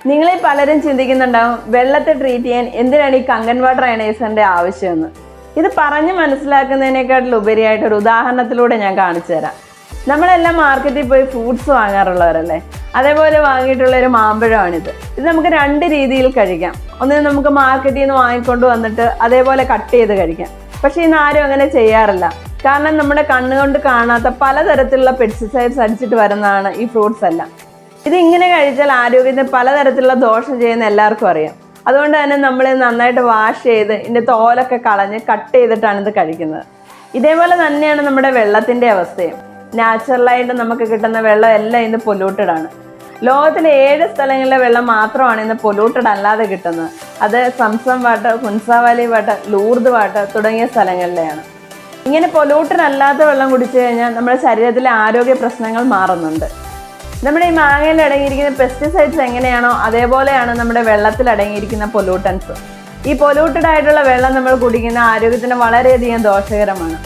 നിങ്ങളിൽ പലരും ചിന്തിക്കുന്നുണ്ടാവും വെള്ളത്തെ ട്രീറ്റ് ചെയ്യാൻ എന്തിനാണ് ഈ കങ്കൻ വാട്ടർ അയണൈസറിന്റെ ആവശ്യമെന്ന്. ഇത് പറഞ്ഞ് മനസ്സിലാക്കുന്നതിനേക്കാട്ടിൽ ഉപരിയായിട്ട് ഒരു ഉദാഹരണത്തിലൂടെ ഞാൻ കാണിച്ചു തരാം. നമ്മളെല്ലാം മാർക്കറ്റിൽ പോയി ഫ്രൂട്ട്സ് വാങ്ങാറുള്ളവരല്ലേ, അതേപോലെ വാങ്ങിയിട്ടുള്ള ഒരു മാമ്പഴമാണിത്. ഇത് നമുക്ക് രണ്ട് രീതിയിൽ കഴിക്കാം. ഒന്ന് നമുക്ക് മാർക്കറ്റിൽ നിന്ന് വാങ്ങിക്കൊണ്ട് വന്നിട്ട് അതേപോലെ കട്ട് ചെയ്ത് കഴിക്കാം. പക്ഷേ ഇന്ന് ആരും അങ്ങനെ ചെയ്യാറില്ല. കാരണം നമ്മുടെ കണ്ണുകൊണ്ട് കാണാത്ത പലതരത്തിലുള്ള പെസ്റ്റിസൈഡ്സ് അടിച്ചിട്ട് വരുന്നതാണ് ഈ ഫ്രൂട്ട്സ് എല്ലാം. ഇത് ഇങ്ങനെ കഴിച്ചാൽ ആരോഗ്യത്തിന് പലതരത്തിലുള്ള ദോഷം ചെയ്യുന്ന എല്ലാവർക്കും അറിയാം. അതുകൊണ്ട് തന്നെ നമ്മൾ നന്നായിട്ട് വാഷ് ചെയ്ത് ഇതിൻ്റെ തോലൊക്കെ കളഞ്ഞ് കട്ട് ചെയ്തിട്ടാണ് ഇത് കഴിക്കുന്നത്. ഇതേപോലെ തന്നെയാണ് നമ്മുടെ വെള്ളത്തിൻ്റെ അവസ്ഥയും. നാച്ചുറലായിട്ട് നമുക്ക് കിട്ടുന്ന വെള്ളം എല്ലാം ഇന്ന് പൊല്യൂട്ടഡ് ആണ്. ലോകത്തിലെ 7 സ്ഥലങ്ങളിലെ വെള്ളം മാത്രമാണ് ഇന്ന് പൊല്യൂട്ടഡ് അല്ലാതെ കിട്ടുന്നത്. അത് Zamzam water, Hunza valley water, Lourdes water തുടങ്ങിയ സ്ഥലങ്ങളിലെയാണ്. ഇങ്ങനെ പൊല്യൂട്ടഡ് അല്ലാത്ത വെള്ളം കുടിച്ചു കഴിഞ്ഞാൽ നമ്മുടെ ശരീരത്തിലെ ആരോഗ്യ പ്രശ്നങ്ങൾ മാറുന്നുണ്ട്. നമ്മുടെ ഈ മാങ്ങയിൽ അടങ്ങിയിരിക്കുന്ന പെസ്റ്റിസൈഡ്സ് എങ്ങനെയാണോ അതേപോലെയാണ് നമ്മുടെ വെള്ളത്തിൽ അടങ്ങിയിരിക്കുന്ന പൊല്യൂട്ടൻസ്. ഈ പൊല്യൂട്ടഡ് ആയിട്ടുള്ള വെള്ളം നമ്മൾ കുടിക്കുന്ന ആരോഗ്യത്തിന് വളരെയധികം ദോഷകരമാണ്.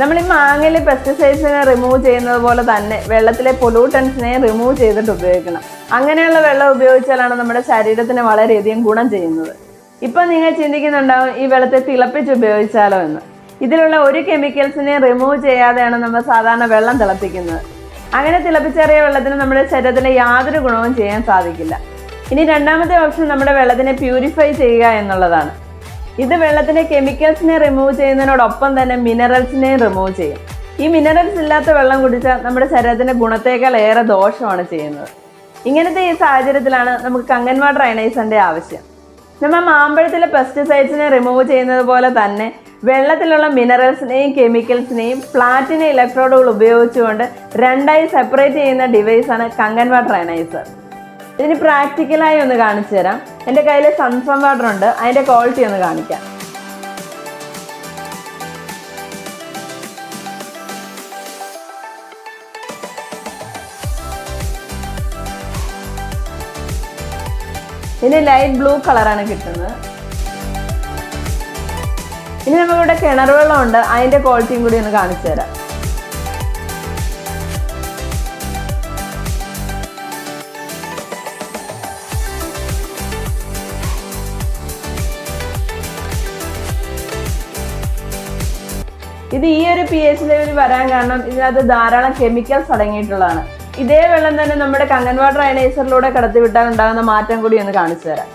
നമ്മൾ ഈ മാങ്ങയിൽ പെസ്റ്റിസൈഡ്സിനെ റിമൂവ് ചെയ്യുന്നത് പോലെ തന്നെ വെള്ളത്തിലെ പൊല്യൂട്ടൻസിനെ റിമൂവ് ചെയ്തിട്ട് ഉപയോഗിക്കണം. അങ്ങനെയുള്ള വെള്ളം ഉപയോഗിച്ചാലാണ് നമ്മുടെ ശരീരത്തിന് വളരെയധികം ഗുണം ചെയ്യുന്നത്. ഇപ്പം നിങ്ങൾ ചിന്തിക്കുന്നുണ്ടാവും ഈ വെള്ളത്തെ തിളപ്പിച്ച് ഉപയോഗിച്ചാലോ എന്ന്. ഇതിലുള്ള ഒരു കെമിക്കൽസിനെ റിമൂവ് ചെയ്യാതെയാണ് നമ്മൾ സാധാരണ വെള്ളം തിളപ്പിക്കുന്നത്. അങ്ങനെ തിളപ്പിച്ചേറിയ വെള്ളത്തിന് നമ്മുടെ ശരീരത്തിന് യാതൊരു ഗുണവും ചെയ്യാൻ സാധിക്കില്ല. ഇനി രണ്ടാമത്തെ ഓപ്ഷൻ നമ്മുടെ വെള്ളത്തിനെ പ്യൂരിഫൈ ചെയ്യുക എന്നുള്ളതാണ്. ഇത് വെള്ളത്തിൻ്റെ കെമിക്കൽസിനെ റിമൂവ് ചെയ്യുന്നതിനോടൊപ്പം തന്നെ മിനറൽസിനെയും റിമൂവ് ചെയ്യും. ഈ മിനറൽസ് ഇല്ലാത്ത വെള്ളം കുടിച്ചാൽ നമ്മുടെ ശരീരത്തിൻ്റെ ഗുണത്തേക്കാൾ ഏറെ ദോഷമാണ് ചെയ്യുന്നത്. ഇങ്ങനത്തെ ഈ സാഹചര്യത്തിലാണ് നമുക്ക് കങ്കൻ വാട്ടർ അയണൈസറിൻ്റെ ആവശ്യം. നമ്മൾ മാമ്പഴത്തിലെ പെസ്റ്റിസൈഡ്സിനെ റിമൂവ് ചെയ്യുന്നത് പോലെ തന്നെ വെള്ളത്തിലുള്ള മിനറൽസിനെയും കെമിക്കൽസിനെയും പ്ലാറ്റിന ഇലക്ട്രോഡുകൾ ഉപയോഗിച്ചുകൊണ്ട് രണ്ടായി സെപ്പറേറ്റ് ചെയ്യുന്ന ഡിവൈസാണ് കങ്കൻ വാട്ടർ അയണൈസർ. ഇതിന് പ്രാക്ടിക്കലായി ഒന്ന് കാണിച്ചു തരാം. എൻ്റെ കയ്യിൽ സംസം വാട്ടർ ഉണ്ട്, അതിൻ്റെ ക്വാളിറ്റി ഒന്ന് കാണിക്കാം. ഇതിന് ലൈറ്റ് ബ്ലൂ കളറാണ് കിട്ടുന്നത്. ഇനി നമ്മളിവിടെ കിണർ വെള്ളമുണ്ട്, അതിൻ്റെ ക്വാളിറ്റിയും കൂടി ഒന്ന് കാണിച്ചു തരാം. ഇത് ഈ ഒരു pH ലെവലിൽ വരാൻ കാരണം ഇതിനകത്ത് ധാരാളം കെമിക്കൽസ് അടങ്ങിയിട്ടുള്ളതാണ്. ഇതേ വെള്ളം തന്നെ നമ്മുടെ കങ്കൻ വാട്ടർ അയണൈസറിലൂടെ കടത്തിവിട്ടാൽ ഉണ്ടാകുന്ന മാറ്റം കൂടി ഒന്ന് കാണിച്ചു തരാം.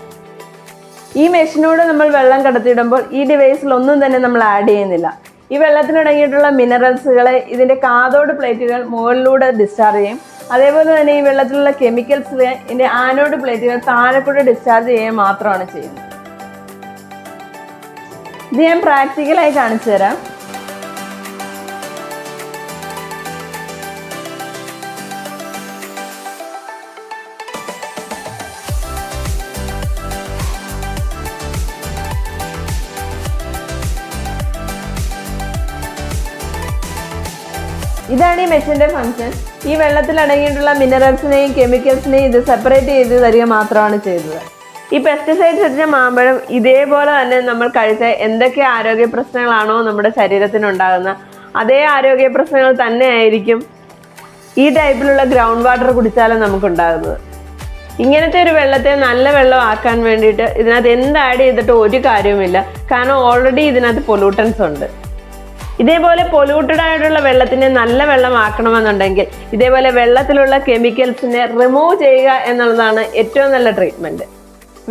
ഈ മെഷീനോട് നമ്മൾ വെള്ളം കടത്തിയിടുമ്പോൾ ഈ ഡിവൈസിൽ ഒന്നും തന്നെ നമ്മൾ ആഡ് ചെയ്യുന്നില്ല. ഈ വെള്ളത്തിനടങ്ങിയിട്ടുള്ള മിനറൽസുകളെ ഇതിൻ്റെ കാഥോഡ് പ്ലേറ്റുകൾ മുകളിലൂടെ ഡിസ്ചാർജ് ചെയ്യും. അതേപോലെ തന്നെ ഈ വെള്ളത്തിലുള്ള കെമിക്കൽസിനെ ഇതിൻ്റെ ആനോഡ് പ്ലേറ്റുകൾ താഴെക്കൂടെ ഡിസ്ചാർജ് ചെയ്യുക മാത്രമാണ് ചെയ്യുന്നത്. ഇത് ഞാൻ പ്രാക്ടിക്കലായി കാണിച്ചു തരാം. ഇതാണ് ഈ മെഷീൻ്റെ ഫംഗ്ഷൻ. ഈ വെള്ളത്തിൽ അടങ്ങിയിട്ടുള്ള മിനറൽസിനെയും കെമിക്കൽസിനെയും ഇത് സെപ്പറേറ്റ് ചെയ്ത് തരിക മാത്രമാണ് ചെയ്തത്. ഈ പെസ്റ്റിസൈഡ്സ് അടിച്ച മാമ്പഴം ഇതേപോലെ തന്നെ നമ്മൾ കഴിച്ച എന്തൊക്കെ ആരോഗ്യ പ്രശ്നങ്ങളാണോ നമ്മുടെ ശരീരത്തിനുണ്ടാകുന്ന അതേ ആരോഗ്യ പ്രശ്നങ്ങൾ തന്നെ ആയിരിക്കും ഈ ടൈപ്പിലുള്ള ഗ്രൗണ്ട് വാട്ടർ കുടിച്ചാലും നമുക്കുണ്ടാകുന്നത്. ഇങ്ങനത്തെ ഒരു വെള്ളത്തെ നല്ല വെള്ളം ആക്കാൻ വേണ്ടിയിട്ട് ഇതിനകത്ത് എന്ത് ആഡ് ചെയ്തിട്ട് ഒരു കാര്യവുമില്ല. കാരണം ഓൾറെഡി ഇതിനകത്ത് പൊല്യൂട്ടൻസ് ഉണ്ട്. ഇതേപോലെ പൊല്യൂട്ടഡ് ആയിട്ടുള്ള വെള്ളത്തിനെ നല്ല വെള്ളം ആക്കണമെന്നുണ്ടെങ്കിൽ ഇതേപോലെ വെള്ളത്തിലുള്ള കെമിക്കൽസിനെ റിമൂവ് ചെയ്യുക എന്നുള്ളതാണ് ഏറ്റവും നല്ല ട്രീറ്റ്മെൻറ്റ്.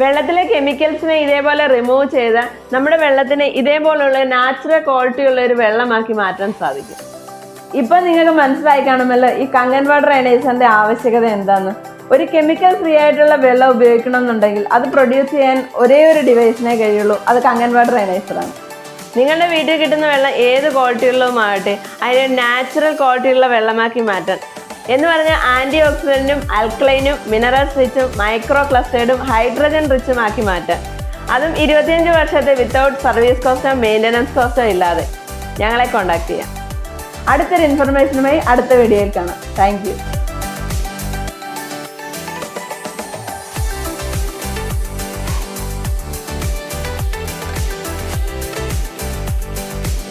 വെള്ളത്തിലെ കെമിക്കൽസിനെ ഇതേപോലെ റിമൂവ് ചെയ്താൽ നമ്മുടെ വെള്ളത്തിനെ ഇതേപോലുള്ള നാച്ചുറൽ ക്വാളിറ്റി ഉള്ള ഒരു വെള്ളമാക്കി മാറ്റാൻ സാധിക്കും. ഇപ്പം നിങ്ങൾക്ക് മനസ്സിലായി കാണുമല്ലോ ഈ കങ്കൻ വാട്ടർ അയണൈസറിൻ്റെ ആവശ്യകത എന്താണെന്ന്. ഒരു കെമിക്കൽ ഫ്രീ ആയിട്ടുള്ള വെള്ളം ഉപയോഗിക്കണം എന്നുണ്ടെങ്കിൽ അത് പ്രൊഡ്യൂസ് ചെയ്യാൻ ഒരേ ഒരു ഡിവൈസിനെ കഴിയുള്ളൂ, അത് കങ്കൻ വാട്ടർ അയണൈസറാണ്. നിങ്ങളുടെ വീട്ടിൽ കിട്ടുന്ന വെള്ളം ഏത് ക്വാളിറ്റിയുള്ളതുമാകട്ടെ അതിനെ നാച്ചുറൽ ക്വാളിറ്റിയുള്ള വെള്ളമാക്കി മാറ്റാൻ എന്ന് പറഞ്ഞാൽ ആൻറ്റി ഓക്സിഡൻറ്റും ആൽക്കലൈനും മിനറൽസ് റിച്ചും മൈക്രോ ക്ലസ്റ്റേർഡും ഹൈഡ്രജൻ റിച്ചും ആക്കി മാറ്റാൻ, അതും 25 വർഷത്തെ വിത്തൗട്ട് സർവീസ് കോസ്റ്റോ മെയിൻ്റനൻസ് കോസ്റ്റോ ഇല്ലാതെ ഞങ്ങളെ കോൺടാക്ട് ചെയ്യാം. അടുത്തൊരു ഇൻഫർമേഷനുമായി അടുത്ത വീഡിയോയിൽ കാണാം. Thank you.